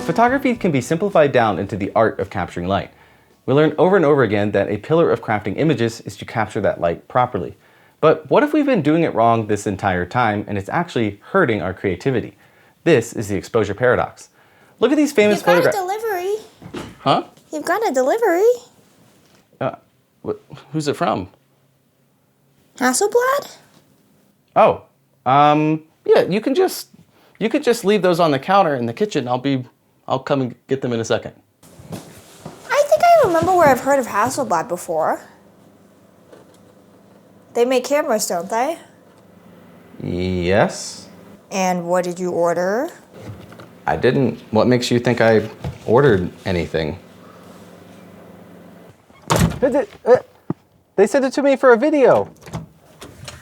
Photography can be simplified down into the art of capturing light. We learned over and over again that a pillar of crafting images is to capture that light properly. But what if we've been doing it wrong this entire time and it's actually hurting our creativity? This is the exposure paradox. Look at these famous photographs. You've got a delivery. Huh? You've got a delivery. Who's it from? Hasselblad? Oh, yeah, you could just leave those on the counter in the kitchen. I'll come and get them in a second. I think I remember where I've heard of Hasselblad before. They make cameras, don't they? Yes. And what did you order? I didn't. What makes you think I ordered anything? They sent it to me for a video.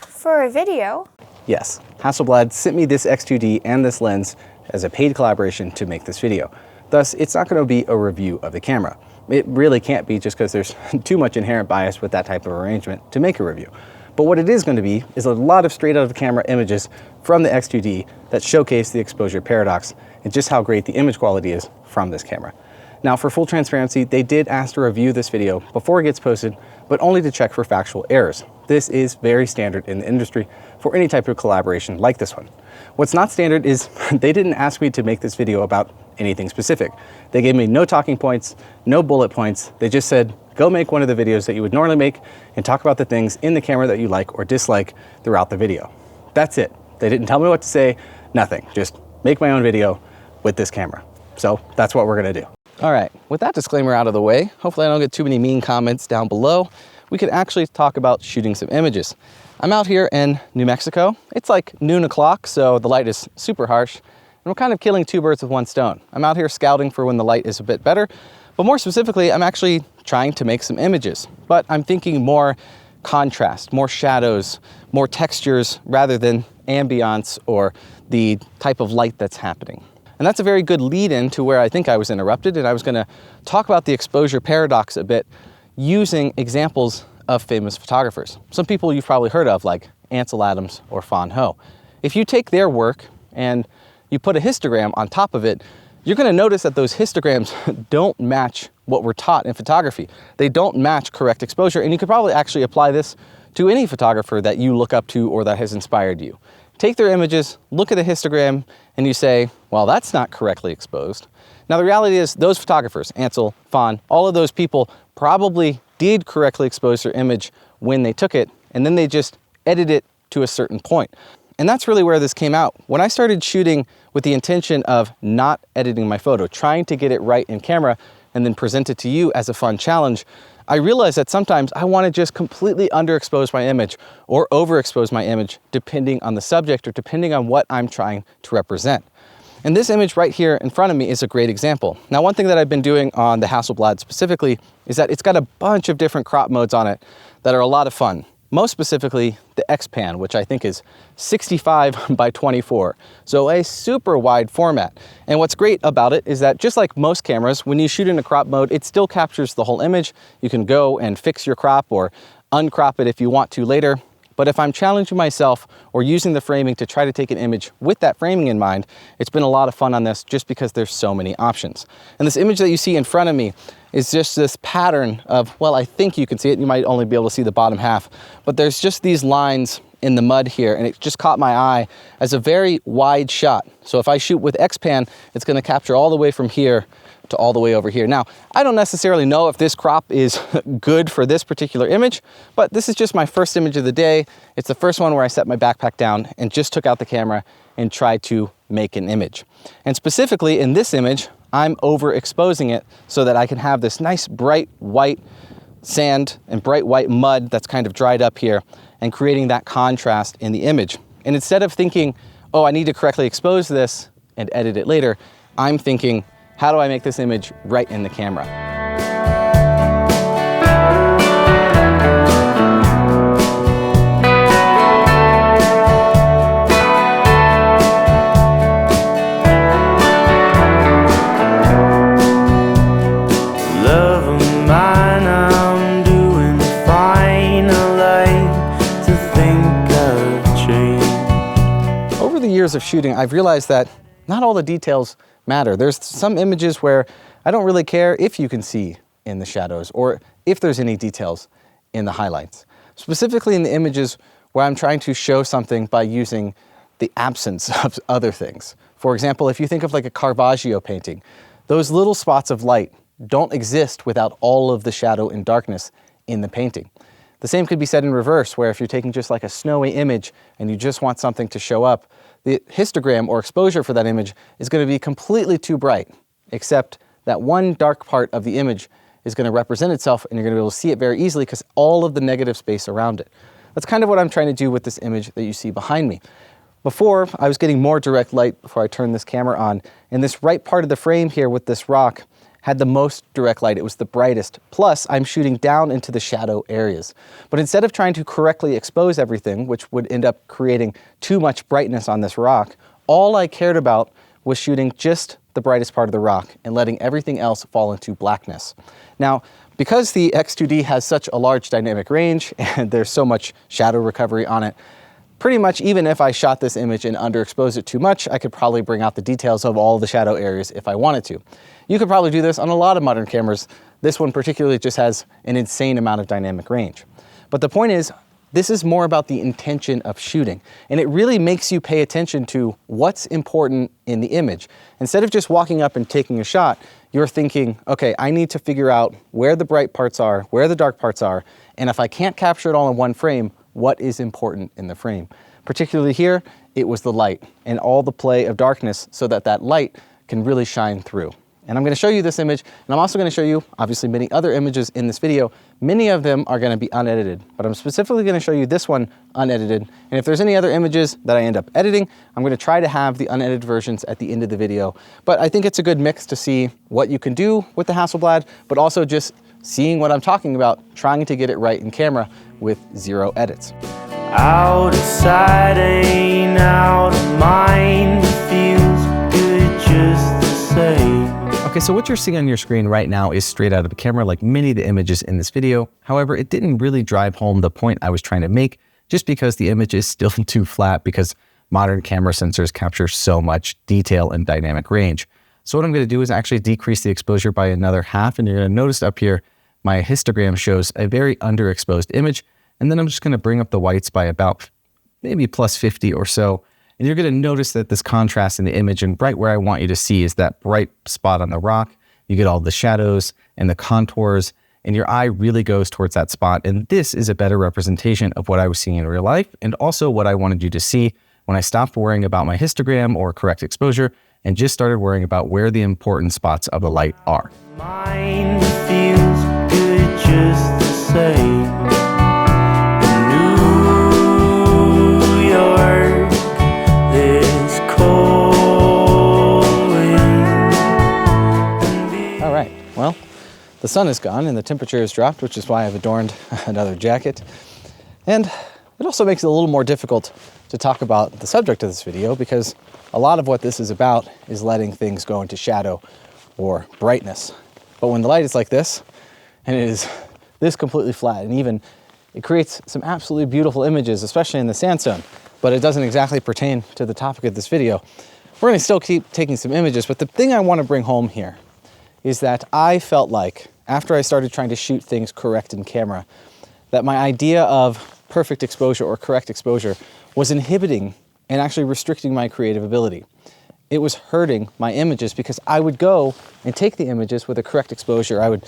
For a video? Yes, Hasselblad sent me this X2D and this lens as a paid collaboration to make this video. Thus, it's not going to be a review of the camera. It really can't be, just because there's too much inherent bias with that type of arrangement to make a review. But what it is going to be is a lot of straight out of the camera images from the X2D that showcase the exposure paradox and just how great the image quality is from this camera. Now, for full transparency, they did ask to review this video before it gets posted, but only to check for factual errors. This is very standard in the industry for any type of collaboration like this one. What's not standard is they didn't ask me to make this video about anything specific. They gave me no talking points, no bullet points. They just said, go make one of the videos that you would normally make and talk about the things in the camera that you like or dislike throughout the video. That's it. They didn't tell me what to say, nothing. Just make my own video with this camera. So that's what we're gonna do. All right, with that disclaimer out of the way, hopefully I don't get too many mean comments down below, we could actually talk about shooting some images. I'm out here in New Mexico. It's like noon o'clock, so the light is super harsh, and we're kind of killing two birds with one stone. I'm out here scouting for when the light is a bit better, but more specifically, I'm actually trying to make some images, but I'm thinking more contrast, more shadows, more textures, rather than ambiance or the type of light that's happening. And that's a very good lead-in to where I think I was interrupted, and I was gonna talk about the exposure paradox a bit using examples of famous photographers. Some people you've probably heard of, like Ansel Adams or Fan Ho. If you take their work and you put a histogram on top of it, you're gonna notice that those histograms don't match what we're taught in photography. They don't match correct exposure, and you could probably actually apply this to any photographer that you look up to or that has inspired you. Take their images, look at a histogram, and you say, well, that's not correctly exposed. Now, the reality is those photographers, Ansel, Fan, all of those people probably did correctly expose their image when they took it, and then they just edited it to a certain point. And that's really where this came out. When I started shooting with the intention of not editing my photo, trying to get it right in camera, and then present it to you as a fun challenge, I realized that sometimes I want to just completely underexpose my image or overexpose my image depending on the subject or depending on what I'm trying to represent. And this image right here in front of me is a great example. Now, one thing that I've been doing on the Hasselblad specifically is that it's got a bunch of different crop modes on it that are a lot of fun. Most specifically, the X-Pan, which I think is 65 by 24. So a super wide format. And what's great about it is that just like most cameras, when you shoot in a crop mode, it still captures the whole image. You can go and fix your crop or uncrop it if you want to later. But if I'm challenging myself or using the framing to try to take an image with that framing in mind, it's been a lot of fun on this just because there's so many options. And this image that you see in front of me is just this pattern of, well, I think you can see it. You might only be able to see the bottom half, but there's just these lines in the mud here, and it just caught my eye as a very wide shot. So if I shoot with X-Pan, it's gonna capture all the way from here to all the way over here. Now, I don't necessarily know if this crop is good for this particular image, but this is just my first image of the day. It's the first one where I set my backpack down and just took out the camera and tried to make an image. And specifically in this image, I'm overexposing it so that I can have this nice bright white sand and bright white mud that's kind of dried up here and creating that contrast in the image. And instead of thinking, oh, I need to correctly expose this and edit it later, I'm thinking, how do I make this image right in the camera? Love of mine, I'm doing fine. I like to think I've changed. Over the years of shooting, I've realized that not all the details matter. There's some images where I don't really care if you can see in the shadows or if there's any details in the highlights. Specifically in the images where I'm trying to show something by using the absence of other things. For example, if you think of like a Caravaggio painting, those little spots of light don't exist without all of the shadow and darkness in the painting. The same could be said in reverse, where if you're taking just like a snowy image and you just want something to show up, the histogram or exposure for that image is going to be completely too bright, except that one dark part of the image is going to represent itself and you're going to be able to see it very easily because all of the negative space around it. That's kind of what I'm trying to do with this image that you see behind me. Before, I was getting more direct light before I turned this camera on, and this right part of the frame here with this rock had the most direct light. It was the brightest. Plus, I'm shooting down into the shadow areas. But instead of trying to correctly expose everything, which would end up creating too much brightness on this rock, all I cared about was shooting just the brightest part of the rock and letting everything else fall into blackness. Now, because the X2D has such a large dynamic range and there's so much shadow recovery on it, pretty much even if I shot this image and underexposed it too much, I could probably bring out the details of all the shadow areas if I wanted to. You could probably do this on a lot of modern cameras. This one particularly just has an insane amount of dynamic range. But the point is, this is more about the intention of shooting, and it really makes you pay attention to what's important in the image. Instead of just walking up and taking a shot, you're thinking, okay, I need to figure out where the bright parts are, where the dark parts are, and if I can't capture it all in one frame, what is important in the frame. Particularly here, it was the light and all the play of darkness so that that light can really shine through. And I'm going to show you this image, and I'm also going to show you, obviously, many other images in this video. Many of them are going to be unedited, but I'm specifically going to show you this one unedited. And if there's any other images that I end up editing, I'm going to try to have the unedited versions at the end of the video. But I think it's a good mix to see what you can do with the Hasselblad, but also just seeing what I'm talking about, trying to get it right in camera with 0 edits. Out of sight, ain't out of mind. Feels good just the same. Okay, so what you're seeing on your screen right now is straight out of the camera like many of the images in this video. However, it didn't really drive home the point I was trying to make just because the image is still too flat because modern camera sensors capture so much detail and dynamic range. So what I'm going to do is actually decrease the exposure by another half, and you're going to notice up here my histogram shows a very underexposed image, and then I'm just going to bring up the whites by about maybe plus 50 or so. And you're going to notice that this contrast in the image, and right where I want you to see is that bright spot on the rock. You get all the shadows and the contours, and your eye really goes towards that spot. And this is a better representation of what I was seeing in real life, and also what I wanted you to see when I stopped worrying about my histogram or correct exposure and just started worrying about where the important spots of the light are. Mine feels good just the same. Well, the sun is gone and the temperature has dropped, which is why I've adorned another jacket. And it also makes it a little more difficult to talk about the subject of this video because a lot of what this is about is letting things go into shadow or brightness. But when the light is like this, and it is this completely flat, and even it creates some absolutely beautiful images, especially in the sandstone, but it doesn't exactly pertain to the topic of this video. We're going to still keep taking some images, but the thing I want to bring home here is that I felt like, after I started trying to shoot things correct in camera, that my idea of perfect exposure or correct exposure was inhibiting and actually restricting my creative ability. It was hurting my images because I would go and take the images with a correct exposure. I would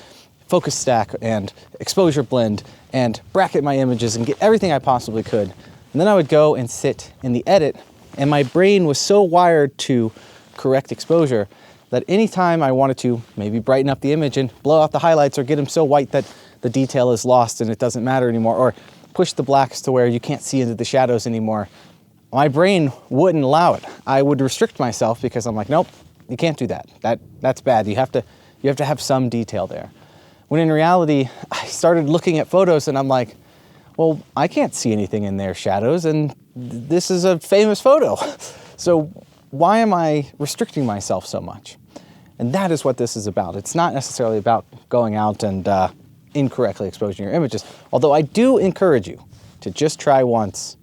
focus stack and exposure blend and bracket my images and get everything I possibly could. And then I would go and sit in the edit, and my brain was so wired to correct exposure that anytime I wanted to maybe brighten up the image and blow out the highlights or get them so white that the detail is lost and it doesn't matter anymore, or push the blacks to where you can't see into the shadows anymore, my brain wouldn't allow it. I would restrict myself because I'm like, nope, you can't do that. That's bad. You have to have some detail there. When in reality, I started looking at photos and I'm like, well, I can't see anything in their shadows, and this is a famous photo. So why am I restricting myself so much? And that is what this is about. It's not necessarily about going out and incorrectly exposing your images, although I do encourage you to just try once,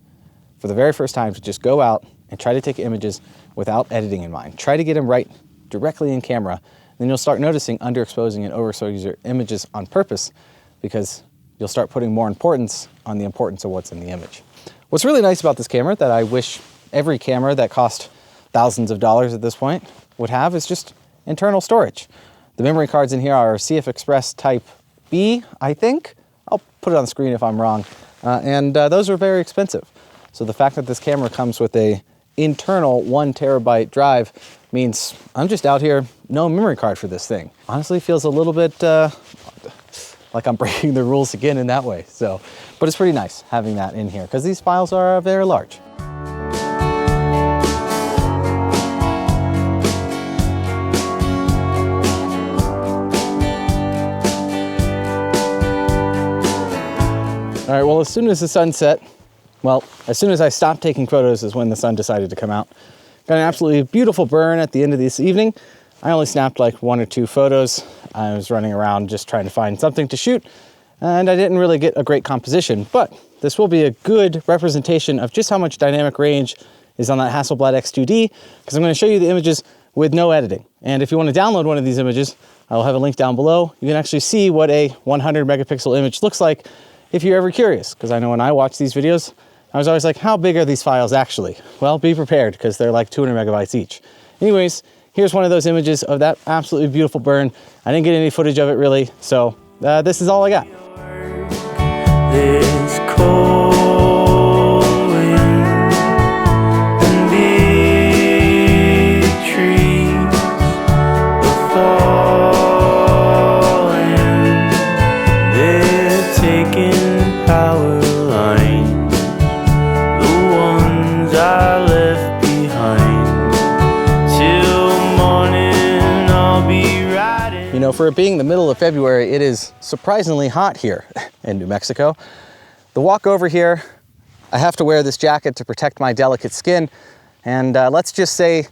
for the very first time, to just go out and try to take images without editing in mind. Try to get them right directly in camera, then you'll start noticing underexposing and overexposing your images on purpose, because you'll start putting more importance on the importance of what's in the image. What's really nice about this camera that I wish every camera that cost thousands of dollars at this point would have is just internal storage. The memory cards in here are CF Express Type B, I think. I'll put it on the screen if I'm wrong. And those are very expensive. So the fact that this camera comes with a internal 1 terabyte drive means I'm just out here, no memory card for this thing. Honestly, feels a little bit like I'm breaking the rules again in that way. So, but it's pretty nice having that in here because these files are very large. All right, well, as soon as the sun set, well, as soon as I stopped taking photos is when the sun decided to come out. Got an absolutely beautiful burn at the end of this evening. I only snapped like 1 or 2 photos. I was running around just trying to find something to shoot, and I didn't really get a great composition, but this will be a good representation of just how much dynamic range is on that Hasselblad X2D, because I'm going to show you the images with no editing. And if you want to download one of these images, I'll have a link down below. You can actually see what a 100 megapixel image looks like if you're ever curious, because I know when I watch these videos, I was always like, how big are these files actually? Well, be prepared, because they're like 200 megabytes each. Anyways, here's one of those images of that absolutely beautiful burn. I didn't get any footage of it really, so this is all I got. This cold wind and big trees are falling. They're taking power lines, the ones I left behind. Till morning I'll be riding. You know, for it being the middle of February, it is surprisingly hot here in New Mexico. The walk over here, I have to wear this jacket to protect my delicate skin. And let's just say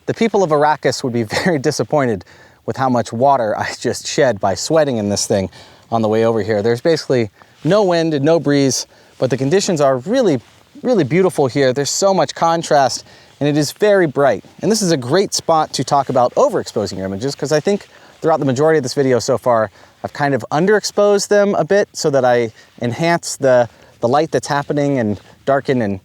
the people of Arrakis would be very disappointed with how much water I just shed by sweating in this thing on the way over here. There's basically no wind and no breeze, but the conditions are really, really beautiful here. There's so much contrast and it is very bright. And this is a great spot to talk about overexposing your images, because I think throughout the majority of this video so far, I've kind of underexposed them a bit so that I enhance the light that's happening and darken and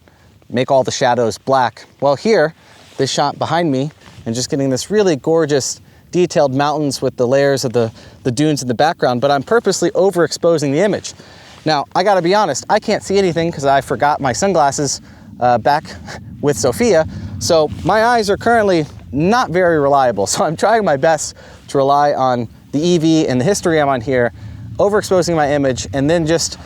make all the shadows black. Well, here, this shot behind me, and just getting this really gorgeous detailed mountains with the layers of the dunes in the background, but I'm purposely overexposing the image. Now, I gotta be honest, I can't see anything because I forgot my sunglasses back with Sophia, so my eyes are currently not very reliable, so I'm trying my best to rely on the EV and the histogram on here, overexposing my image, and then just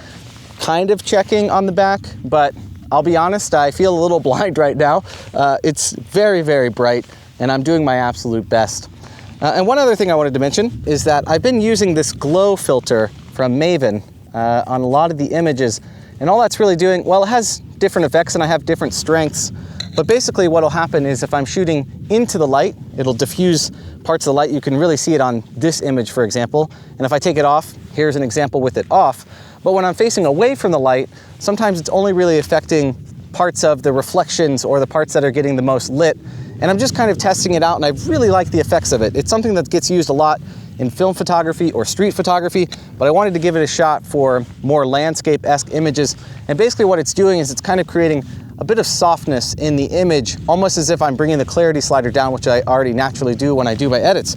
kind of checking on the back. But I'll be honest, I feel a little blind right now. It's very, very bright, and I'm doing my absolute best. And one other thing I wanted to mention is that I've been using this glow filter from Maven on a lot of the images, and all that's really doing, well, it has different effects and I have different strengths. But basically what'll happen is if I'm shooting into the light, it'll diffuse parts of the light. You can really see it on this image, for example. And if I take it off, here's an example with it off. But when I'm facing away from the light, sometimes it's only really affecting parts of the reflections or the parts that are getting the most lit. And I'm just kind of testing it out, and I really like the effects of it. It's something that gets used a lot in film photography or street photography, but I wanted to give it a shot for more landscape-esque images. And basically what it's doing is it's kind of creating a bit of softness in the image, almost as if I'm bringing the clarity slider down, which I already naturally do when I do my edits.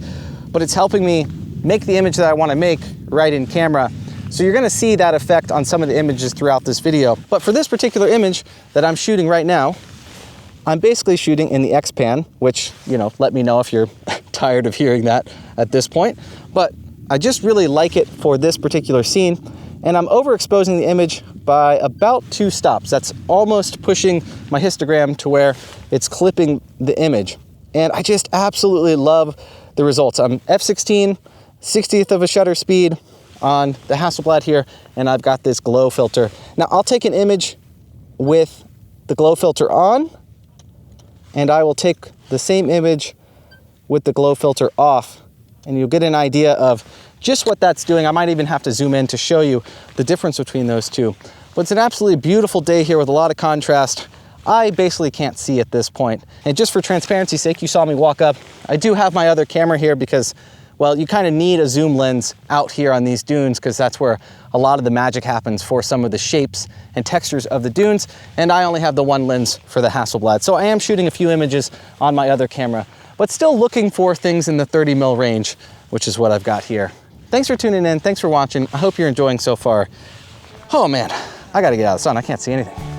But it's helping me make the image that I want to make right in camera. So you're going to see that effect on some of the images throughout this video. But for this particular image that I'm shooting right now, I'm basically shooting in the X-Pan, which, you know, let me know if you're tired of hearing that at this point. But I just really like it for this particular scene. And I'm overexposing the image by about 2 stops. That's almost pushing my histogram to where it's clipping the image. And I just absolutely love the results. I'm f/16, 60th of a shutter speed on the Hasselblad here, and I've got this glow filter. Now I'll take an image with the glow filter on, and I will take the same image with the glow filter off, and you'll get an idea of just what that's doing. I might even have to zoom in to show you the difference between those two. But it's an absolutely beautiful day here with a lot of contrast. I basically can't see at this point. And just for transparency's sake, you saw me walk up. I do have my other camera here because, well, you kind of need a zoom lens out here on these dunes because that's where a lot of the magic happens for some of the shapes and textures of the dunes. And I only have the one lens for the Hasselblad. So I am shooting a few images on my other camera, but still looking for things in the 30 mil range, which is what I've got here. Thanks for tuning in. Thanks for watching. I hope you're enjoying so far. Oh man, I gotta get out of the sun. I can't see anything.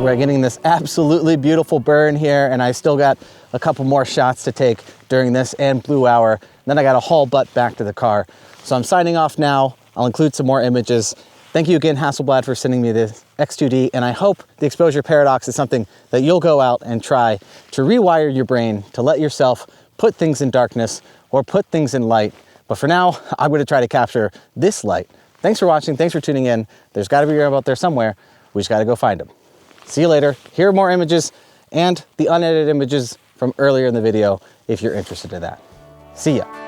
We're getting this absolutely beautiful burn here, and I still got a couple more shots to take during this and blue hour. Then I got to haul butt back to the car. So I'm signing off now. I'll include some more images. Thank you again, Hasselblad, for sending me the X2D, and I hope the exposure paradox is something that you'll go out and try to rewire your brain to let yourself put things in darkness or put things in light. But for now, I'm going to try to capture this light. Thanks for watching. Thanks for tuning in. There's got to be a rainbow out there somewhere. We just got to go find them. See you later. Here are more images and the unedited images from earlier in the video if you're interested in that. See ya.